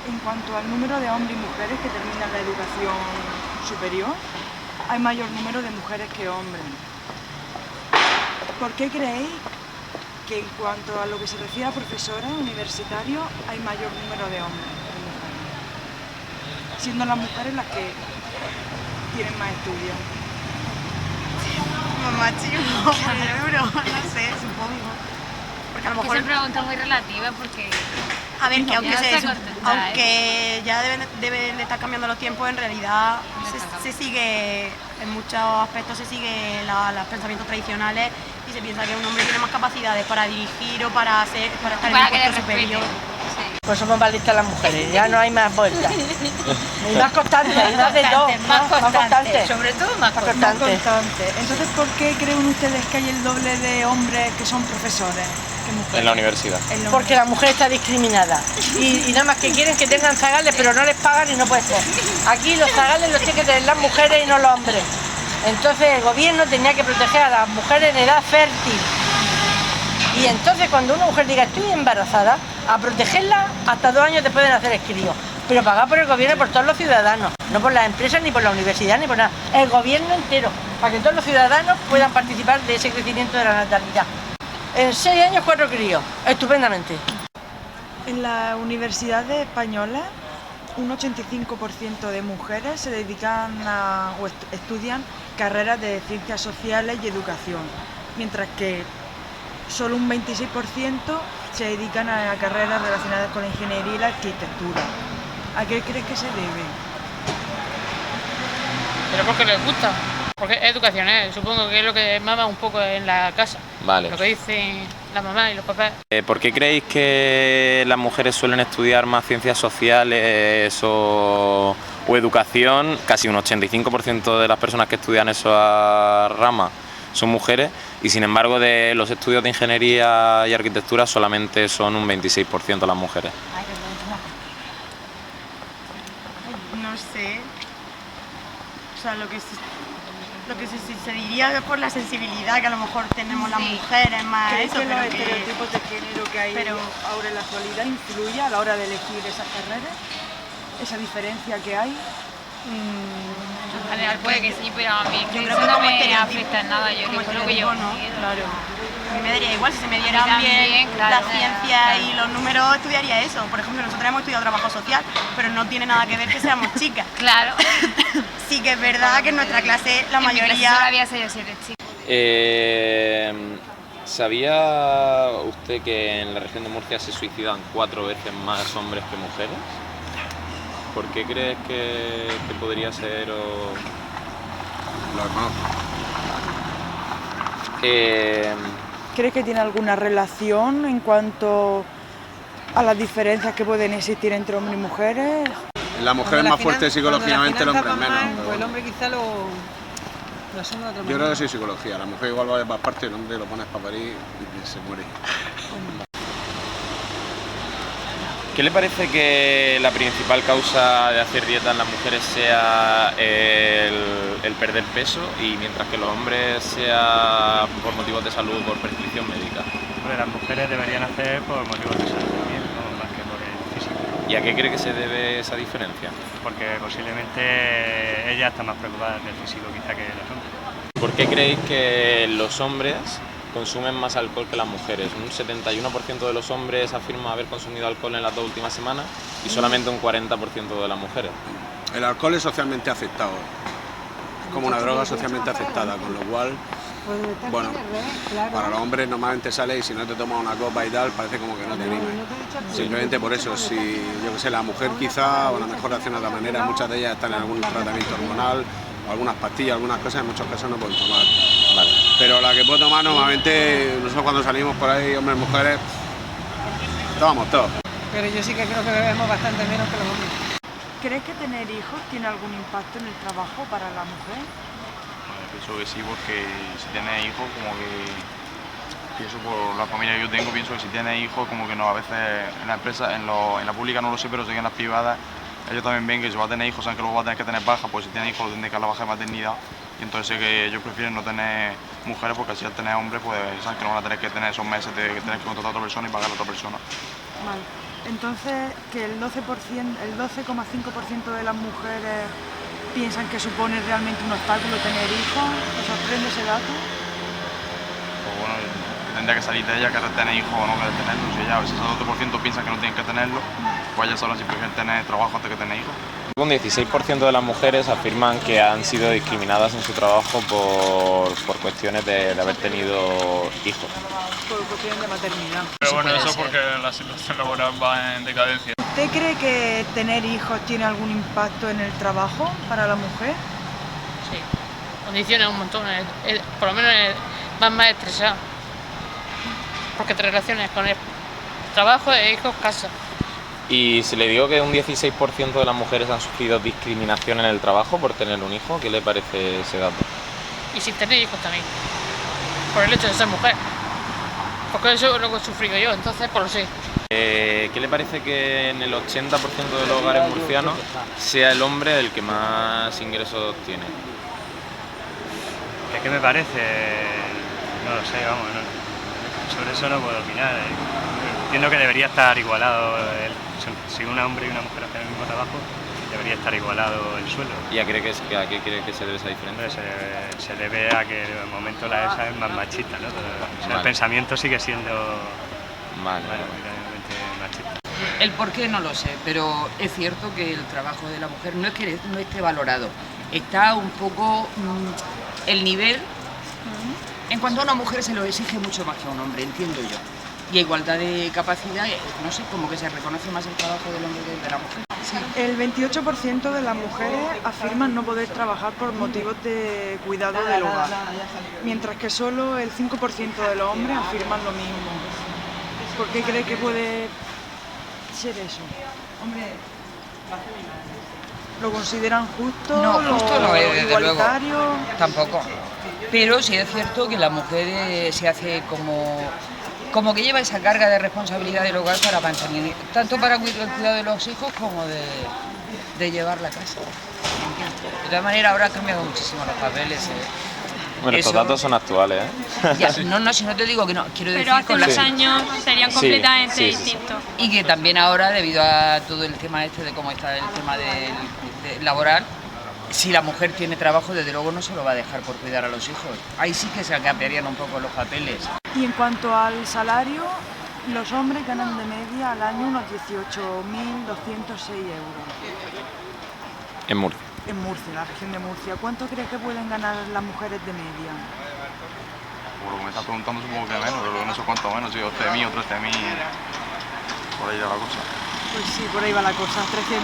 En cuanto al número de hombres y mujeres que terminan la educación superior, hay mayor número de mujeres que hombres. ¿Por qué creéis que en cuanto a lo que se refiere a profesores universitarios hay mayor número de hombres que mujeres? Siendo las mujeres las que tienen más estudios. Machismo, cerebro, no sé, supongo. Porque a lo mejor... Es una pregunta muy relativa porque... A ver, que aunque ya deben de estar cambiando los tiempos, en realidad se sigue, en muchos aspectos se sigue los pensamientos tradicionales y se piensa que un hombre tiene más capacidades para dirigir o para estar en un puesto superior. Pues somos más listas las mujeres, ya no hay más vueltas. Y más constantes, más de todo, más constantes. Sobre todo más constantes. Entonces, ¿por qué creen ustedes que hay el doble de hombres que son profesores que mujeres? En la universidad. Porque la mujer está discriminada. Y nada más que quieren que tengan zagales, pero no les pagan y no puede ser. Aquí los zagales los tienen que tener las mujeres y no los hombres. Entonces el gobierno tenía que proteger a las mujeres en edad fértil. Y entonces cuando una mujer diga estoy embarazada, a protegerla hasta 2 años después de nacer el crío. Pero pagado por el gobierno y por todos los ciudadanos, no por las empresas, ni por la universidad, ni por nada. El gobierno entero, para que todos los ciudadanos puedan participar de ese crecimiento de la natalidad. En 6 años 4 críos, estupendamente. En las universidades españolas, un 85% de mujeres se dedican o estudian carreras de ciencias sociales y educación, mientras que solo un 26% se dedican a carreras relacionadas con la ingeniería y la arquitectura. ¿A qué crees que se debe? Pero porque les gusta, porque es educación, supongo que es lo que mama un poco en la casa. Vale. Lo que dicen la mamá y los papás. ¿Por qué creéis que las mujeres suelen estudiar más ciencias sociales o educación? Casi un 85% de las personas que estudian esa rama son mujeres y sin embargo de los estudios de ingeniería y arquitectura solamente son un 26% las mujeres. No sé. O sea, lo que se diría es por la sensibilidad que a lo mejor tenemos las mujeres más. ¿Crees eso, que los pero estereotipos de género que hay ahora en la actualidad influye a la hora de elegir esas carreras? ¿Esa diferencia que hay? En general puede que sí, pero a mí Yo que creo eso que no como me estereotipo- afecta en nada, yo como elijo lo que yo estereotipo, ¿no? quiero. Claro. A mí me daría igual, si se me dieran también, bien claro, la ciencia claro. y los números, estudiaría eso. Por ejemplo, nosotros hemos estudiado trabajo social, pero no tiene nada que ver que seamos chicas. Claro. Sí que es verdad que en nuestra clase la En mi clase mayoría... solo había 6 o 7 chicos. ¿Sabía usted que en la región de Murcia se suicidan 4 veces más hombres que mujeres? ¿Por qué crees que podría ser o...? Lo desconozco. ¿Crees que tiene alguna relación en cuanto a las diferencias que pueden existir entre hombres y mujeres? La mujer es más fuerte psicológicamente, el hombre es menos. Pues el hombre quizá lo asume de otra manera. Yo creo que sí es psicología. La mujer igual va de más parte, el hombre lo pones para parir y se muere. ¿Qué le parece que la principal causa de hacer dieta en las mujeres sea el perder peso y mientras que los hombres sea por motivos de salud o por prescripción médica? Hombre, las mujeres deberían hacer por motivos de salud también, no más que por el físico. ¿Y a qué cree que se debe esa diferencia? Porque posiblemente ellas están más preocupadas del físico quizá que los hombres. ¿Por qué creéis que los hombres consumen más alcohol que las mujeres? Un 71% de los hombres afirma haber consumido alcohol en las 2 últimas semanas y solamente un 40% de las mujeres. El alcohol es socialmente aceptado, es como una droga socialmente aceptada, con lo cual, bueno, para los hombres normalmente sale y si no te tomas una copa y tal, parece como que no te animas. Simplemente por eso, si yo que sé, la mujer quizá, o a lo mejor reacciona de otra manera, muchas de ellas están en algún tratamiento hormonal, o algunas pastillas, algunas cosas, en muchos casos no pueden tomar. Vale. Pero la que puedo tomar normalmente, nosotros cuando salimos por ahí, hombres y mujeres, tomamos todo. Pero yo sí que creo que bebemos bastante menos que los hombres. ¿Crees que tener hijos tiene algún impacto en el trabajo para la mujer? Bueno, pienso que sí, porque si tienes hijos, como que... Pienso por la familia que yo tengo, pienso que si tienes hijos, como que no, a veces en la empresa, en la pública no lo sé, pero sé que en las privadas, ellos también ven que si va a tener hijos, saben que luego va a tener que tener baja, pues si tienes hijos lo tendré que dar la baja de maternidad. Y entonces sé que ellos prefieren no tener mujeres porque así al tener hombres, pues saben que no van a tener que tener esos meses de que tener que contratar a otra persona y pagar a otra persona. Vale. Entonces, que el 12%, el 12,5% de las mujeres piensan que supone realmente un obstáculo tener hijos. ¿Os sorprende ese dato? Pues bueno, tendría que salir de ella, querer tener hijos o no querer tenerlos. Si ya, si esos 12% piensan que no tienen que tenerlo, pues ellas solas si prefieren tener trabajo antes que tener hijos. Un 16% de las mujeres afirman que han sido discriminadas en su trabajo por cuestiones de haber tenido hijos. Por cuestiones de maternidad. Pero bueno, eso porque la situación laboral va en decadencia. ¿Usted cree que tener hijos tiene algún impacto en el trabajo para la mujer? Sí, condiciona un montón, por lo menos vas más estresada. Porque te relacionas con el trabajo, hijos, casa. Y si le digo que un 16% de las mujeres han sufrido discriminación en el trabajo por tener un hijo, ¿qué le parece ese dato? Y sin tener hijos también, por el hecho de ser mujer. Porque eso es lo que he sufrido yo, entonces por lo sé. ¿Qué le parece que en el 80% de los hogares murcianos sea el hombre el que más ingresos tiene? ¿Qué me parece? No lo sé, vamos, no. Sobre eso no puedo opinar. Entiendo que debería estar igualado, si un hombre y una mujer hacen el mismo trabajo, debería estar igualado el sueldo. ¿Y a qué cree que se debe esa diferencia? Se debe a que de momento la ESA es más machista, ¿no? O sea, el pensamiento sigue siendo mayoritariamente machista. El por qué no lo sé, pero es cierto que el trabajo de la mujer no es que no esté valorado, está un poco el nivel. En cuanto a una mujer se lo exige mucho más que a un hombre, entiendo yo. Y a igualdad de capacidad, no sé, como que se reconoce más el trabajo del hombre que el de la mujer. Sí. El 28% de las mujeres afirman no poder trabajar por motivos de cuidado del hogar, mientras que solo el 5% de los hombres afirman lo mismo. ¿Por qué cree que puede ser eso? ¿Lo consideran justo? No, justo no es, desde igualitario? luego. Tampoco. Pero sí es cierto que la mujer se hace como que lleva esa carga de responsabilidad del hogar para mantener, tanto para el cuidado de los hijos como de llevar la casa. De todas maneras, ahora han cambiado muchísimo los papeles. Bueno, estos datos son actuales, ¿eh? Ya, no, si no te digo que no, quiero decir... Pero hace unos años serían completamente sí. distintos. Y que también ahora, debido a todo el tema de cómo está el tema laboral, si la mujer tiene trabajo, desde luego no se lo va a dejar por cuidar a los hijos. Ahí sí que se cambiarían un poco los papeles. Y en cuanto al salario, los hombres ganan de media al año unos 18.206 euros. En Murcia. En Murcia, en la región de Murcia. ¿Cuánto crees que pueden ganar las mujeres de media? Por lo que me estás preguntando supongo que menos, pero no sé cuánto menos, si 12.000 o 13.000, por ahí va la cosa. Pues sí, por ahí va la cosa, 13.900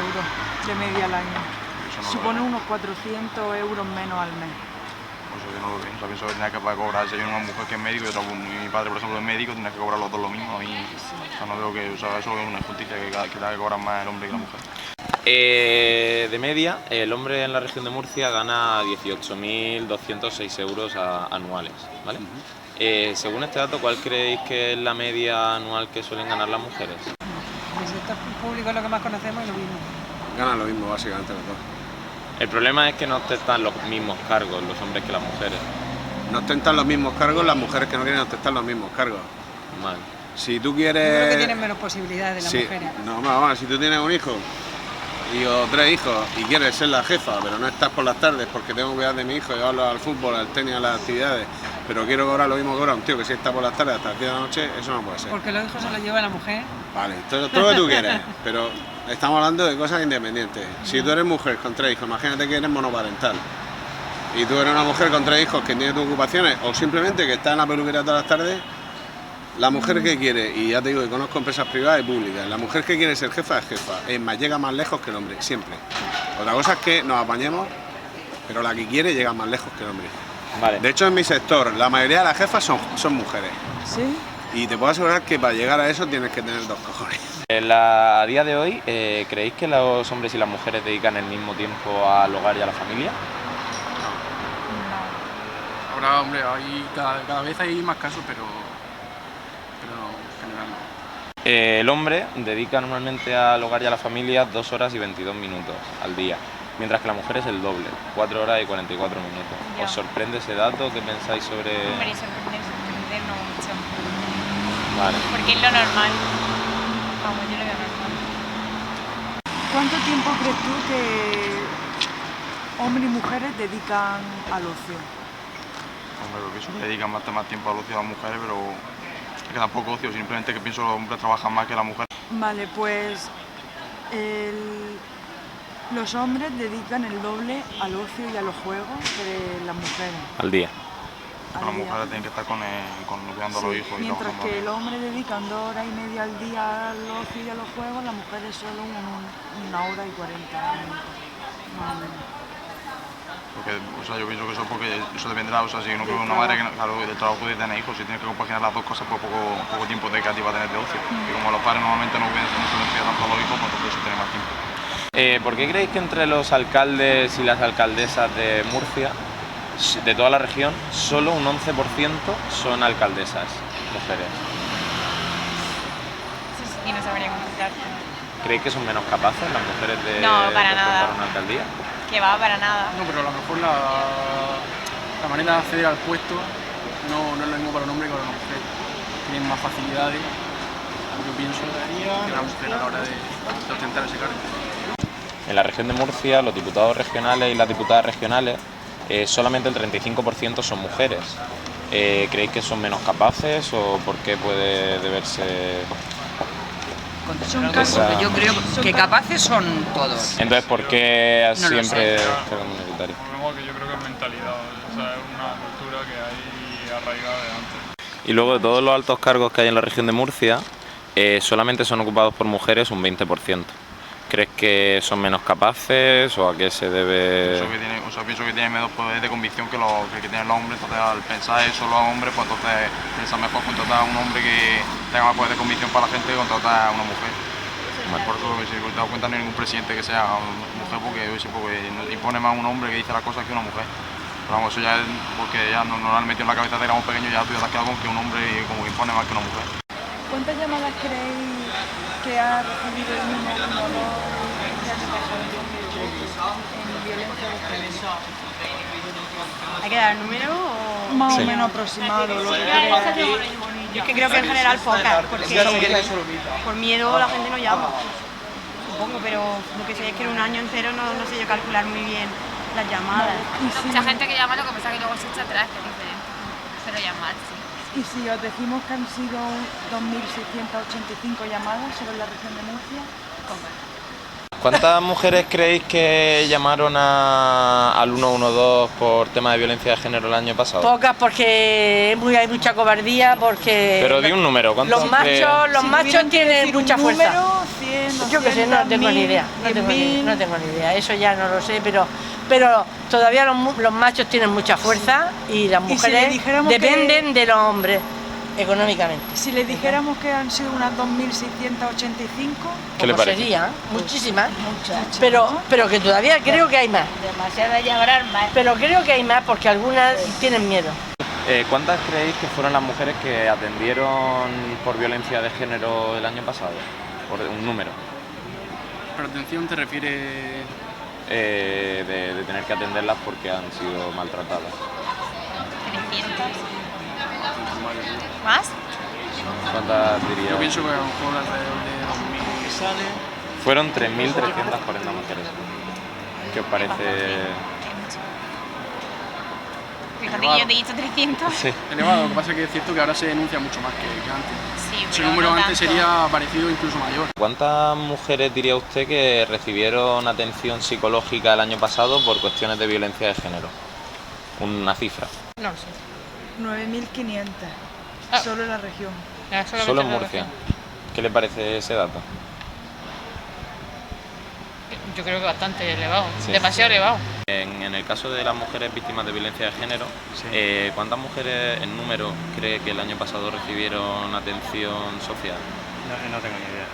euros de media al año. Supone unos 400 euros menos al mes. Pues eso yo no lo pienso, pienso que tenía que cobrar, si hay una mujer que es médico y otra, mi padre por ejemplo es médico, tenía que cobrar los dos lo mismo, y no veo que eso es una injusticia, que tenga que cobrar más el hombre que la mujer. De media, el hombre en la región de Murcia gana 18.206 euros anuales, ¿vale? Según este dato, ¿cuál creéis que es la media anual que suelen ganar las mujeres? El sector público es lo que más conocemos y lo mismo. Ganan lo mismo básicamente los dos. El problema es que no ostentan los mismos cargos los hombres que las mujeres. No ostentan los mismos cargos las mujeres que no quieren ostentar los mismos cargos. Mal. Si tú Yo quieres... creo que tienen menos posibilidades las mujeres. No, vamos, si tú tienes un hijo o 3 hijos y quieres ser la jefa, pero no estás por las tardes porque tengo que cuidar de mi hijo, llevarlo al fútbol, al tenis, a las actividades, pero quiero cobrar lo mismo que cobra un tío que si está por las tardes hasta las 10 de la noche, eso no puede ser. Porque los hijos se los lleva la mujer. Vale, todo lo que tú quieres, pero estamos hablando de cosas independientes. Si tú eres mujer con 3 hijos, imagínate que eres monoparental y tú eres una mujer con 3 hijos que tiene tus ocupaciones o simplemente que está en la peluquería todas las tardes, la mujer que quiere, y ya te digo que conozco empresas privadas y públicas, la mujer que quiere ser jefa es jefa, es más, llega más lejos que el hombre, siempre. Otra cosa es que nos apañemos, pero la que quiere llega más lejos que el hombre. Vale. De hecho, en mi sector, la mayoría de las jefas son mujeres. ¿Sí? Y te puedo asegurar que para llegar a eso tienes que tener 2 cojones. A día de hoy, ¿creéis que los hombres y las mujeres dedican el mismo tiempo al hogar y a la familia? Ahora, hombre, cada vez hay más casos, pero en general no. El hombre dedica normalmente al hogar y a la familia 2 horas y 22 minutos al día, mientras que la mujer es el doble, 4 horas y 44 minutos. Ya. ¿Os sorprende ese dato? ¿Qué pensáis sobre...? Hombre, sorprender no mucho. Vale. Porque es lo normal. vamos, yo lo veo normal. ¿Cuánto tiempo crees tú que hombres y mujeres dedican al ocio? Hombre, yo pienso que dedican más tiempo al ocio a las mujeres, pero es que tampoco ocio, simplemente que pienso que los hombres trabajan más que las mujeres. Vale, pues los hombres dedican el doble al ocio y a los juegos que las mujeres. Al día. Las mujeres tienen que estar cuidando a los hijos y mientras trabajando. que el hombre dedican 2 horas y media al día al ocio y a los juegos, las mujeres solo 1 hora y 40 minutos. Más o menos. Porque, o sea, yo pienso que eso porque eso dependerá, o sea, si uno que una madre que claro, del trabajo de tener hijos, si tiene que compaginar las dos cosas, pues poco tiempo de que va a tener de ocio. Y como los padres normalmente no suelen cuidar tanto a los hijos, pues entonces eso tiene más tiempo. ¿Por qué creéis que entre los alcaldes y las alcaldesas de Murcia, de toda la región, solo un 11% son alcaldesas mujeres? Sí, no sabría contestarte. ¿Creéis que son menos capaces las mujeres de No, para nada. ostentar una alcaldía? Que va, para nada. No, pero a lo mejor la manera de acceder al puesto no es lo mismo para un hombre que para una mujer. Tienen más facilidades, yo pienso, que la mujer a la hora de ostentar ese cargo. En la región de Murcia, los diputados regionales y las diputadas regionales, solamente el 35% son mujeres. ¿Creéis que son menos capaces o por qué puede deberse? Yo creo que capaces son todos. Entonces, ¿por qué No lo siempre sé. cargo minoritario? Lo que yo creo que es mentalidad, o sea, es una cultura que hay arraigada de antes. Y luego de todos los altos cargos que hay en la región de Murcia, solamente son ocupados por mujeres un 20%. ¿Crees que son menos capaces o a qué se debe? Pienso que tienen menos poder de convicción que tienen los hombres, entonces al pensar eso los hombres, pues entonces piensan mejor contratar a un hombre que tenga más poder de convicción para la gente que contratar a una mujer. Por eso, si te das cuenta, no hay ningún presidente que sea mujer porque impone más un hombre que dice las cosas que una mujer. Pero vamos, eso ya es porque ya nos han metido en la cabeza de que éramos pequeños, ya tú ya te has quedado con que un hombre como que impone más que una mujer. ¿Cuántas llamadas creéis que ha recibido el niño en violencia de género? ¿Hay que dar el número o...? Más o menos aproximado, lo que creas. Yo es que creo que en general pocas, porque por miedo la gente no llama, supongo, pero lo que sé es que en un año entero no sé yo calcular muy bien las llamadas. Mucha gente que llama, lo que pasa es que luego se echa atrás, que es diferente. Pero llamar, sí. Y si os decimos que han sido 2.685 llamadas sobre la región de Murcia, ¿cuántas mujeres creéis que llamaron al 112 por tema de violencia de género el año pasado? Pocas porque hay mucha cobardía, porque... Pero di un número, ¿cuántos? Los machos tienen mucha fuerza. número, 100, Yo que sé, no tengo ni idea, no tengo ni idea, eso ya no lo sé, pero todavía los machos tienen mucha fuerza y las mujeres dependen de los hombres económicamente. Si le dijéramos que han sido unas 2.685, ¿qué le parece? Sería muchísimas, pero que todavía creo que hay más. Demasiadas ya habrá más. Pero creo que hay más porque algunas tienen miedo. ¿Cuántas creéis que fueron las mujeres que atendieron por violencia de género el año pasado? Por un número. ¿Pero atención te refiere...? De tener que atenderlas porque han sido maltratadas. 300. ¿Más? ¿Cuántas dirías? Yo pienso que a lo mejor alrededor de 2.000 que sale. Fueron 3.340 mujeres. ¿Qué os parece? Fíjate que yo te he dicho 300. Sí. Elevado, lo que pasa es que es cierto que ahora se denuncia mucho más que antes. Sí, ese pero número no antes tanto. sería parecido, incluso mayor. ¿Cuántas mujeres diría usted que recibieron atención psicológica el año pasado por cuestiones de violencia de género? Una cifra. No lo sé. 9.500, solo en la región. Solo en Murcia. ¿Qué le parece ese dato? Yo creo que bastante elevado, Sí. demasiado elevado. En el caso de las mujeres víctimas de violencia de género, ¿cuántas mujeres en número cree que el año pasado recibieron atención social? No tengo ni idea.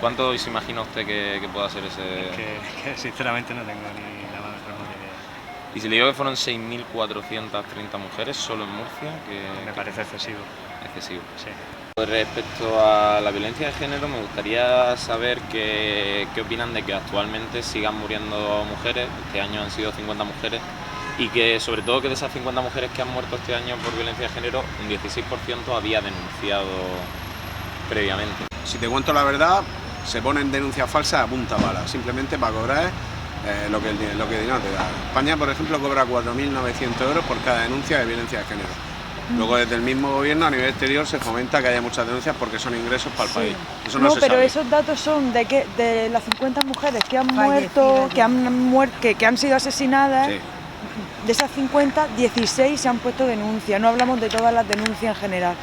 ¿Cuánto se imagina usted que pueda ser ese...? Que sinceramente no tengo ni la más remota idea. Y si le digo que fueron 6.430 mujeres solo en Murcia, que... Me parece excesivo. Excesivo. Sí. Respecto a la violencia de género, me gustaría saber qué opinan de que actualmente sigan muriendo mujeres. Este año han sido 50 mujeres y que sobre todo que de esas 50 mujeres que han muerto este año por violencia de género, un 16% había denunciado previamente. si te cuento la verdad, se ponen denuncias falsas a punta pala, simplemente para cobrar lo que el dinero te da. España, por ejemplo, cobra 4.900 euros por cada denuncia de violencia de género. Luego, desde el mismo gobierno, a nivel exterior, se fomenta que haya muchas denuncias porque son ingresos para el país. Eso no se pero sabe. esos datos son de las 50 mujeres que han muerto, que han sido asesinadas. Sí. De esas 50, 16 se han puesto denuncia. No hablamos de todas las denuncias en general.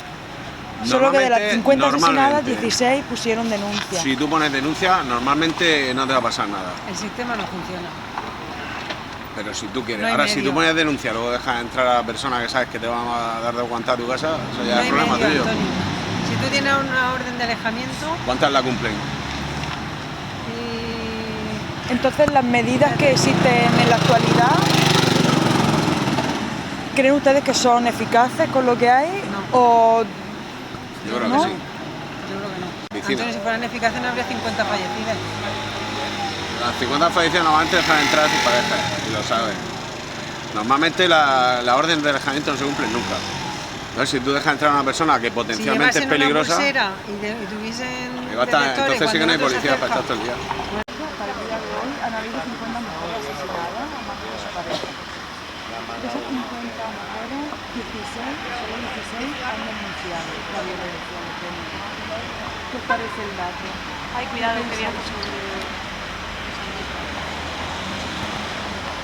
Solo que de las 50 asesinadas, 16 pusieron denuncia. Si tú pones denuncia, normalmente no te va a pasar nada. El sistema no funciona. Pero si tú quieres, No hay ahora medio. si tú pones denuncia, luego dejas entrar a la persona que sabes que te van a dar de aguantar a tu casa, eso ya No es hay problema medio, tuyo. Antonio. Si tú tienes una orden de alejamiento ¿Cuántas la cumplen? y Entonces, las medidas que existen en la actualidad, ¿creen ustedes que son eficaces con lo que hay? No. ¿O Yo creo ¿no? que sí. yo creo que no. Vecina. Antonio, si fueran eficaces no habría 50 fallecidas. Las 50 fallecidas normalmente dejan entrar a sus parejas, y lo sabes. Normalmente la orden de alejamiento no se cumple nunca. Entonces, si tú dejas entrar a una persona que Si potencialmente es llevasen peligrosa, una pulsera y tuviesen entonces sí que no hay policía para estar todo el día. Para el día de hoy han habido 50 mujeres asesinadas a manos de su pareja. De esas 50 mujeres, 16, solo 16 han denunciado la violencia de género. ¿Qué os parece el dato? Ay, cuidado, que viene.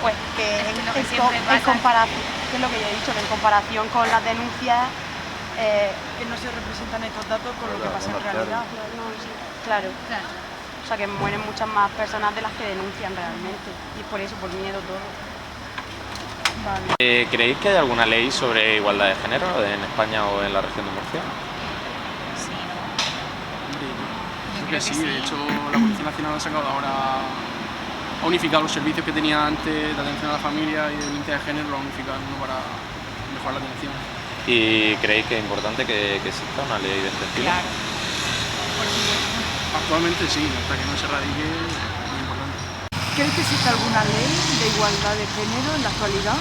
Pues que en comparación, que es lo que yo he dicho, que en comparación con las denuncias... Que no se representan estos datos con lo que pasa en realidad. Claro. O sea, que mueren muchas más personas de las que denuncian realmente. Y por eso, por miedo todo. Vale. ¿Creéis que hay alguna ley sobre igualdad de género en España o en la región de Murcia? Yo creo que sí, de hecho la Policía Nacional ha sacado ahora, ha unificado los servicios que tenía antes de atención a la familia y de violencia de género, lo ha unificado en uno para mejorar la atención. ¿Y creéis que es importante que exista una ley de este estilo? Claro. Actualmente sí, hasta que no se radique es muy importante. ¿Crees que existe alguna ley de igualdad de género en la actualidad?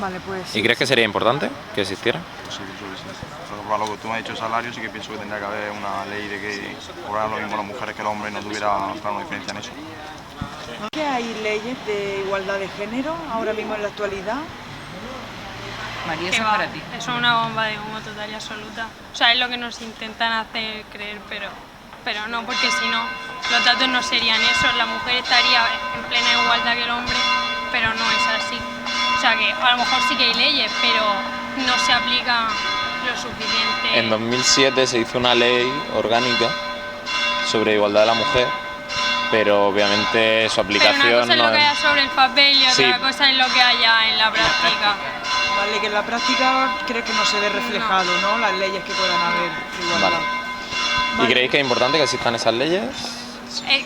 Vale, pues... ¿Y crees que sería importante que existiera? Pues sí, pienso que sí. Para lo que tú me has dicho salario, sí que pienso que tendría que haber una ley de que cobraran lo mismo las mujeres que los hombres y no tuviera una diferencia en eso. ¿Que hay leyes de igualdad de género ahora mismo en la actualidad? María, Que esa es va, para ti. es una bomba de humo total y absoluta. O sea, es lo que nos intentan hacer creer, pero no, porque si no, los datos no serían esos. La mujer estaría en plena igualdad que el hombre, pero no es así. O sea, que a lo mejor sí que hay leyes, pero no se aplican lo suficiente. En 2007 se hizo una ley orgánica sobre igualdad de la mujer, pero obviamente su aplicación Pero una cosa es no lo que haya sobre el papel y otra Sí. cosa es lo que haya en la práctica. Vale, que en la práctica creo que no se ve reflejado, ¿no? Las leyes que puedan haber de igualdad. Vale. ¿Y creéis que es importante que existan esas leyes?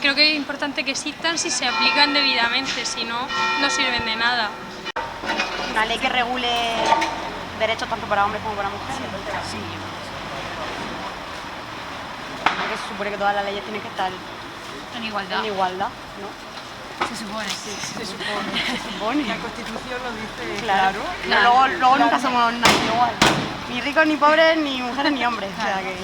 Creo que es importante que existan si se aplican debidamente, si no, no sirven de nada. Una ley que regule derechos tanto para hombres como para mujeres. Sí, Porque se supone que todas las leyes tienen que estar En igualdad. en igualdad, ¿no? Se supone. Se supone. La Constitución lo dice Claro. claro. Luego nunca somos nadie igual. Ni ricos, ni pobres, ni mujeres, ni hombres. O sea que...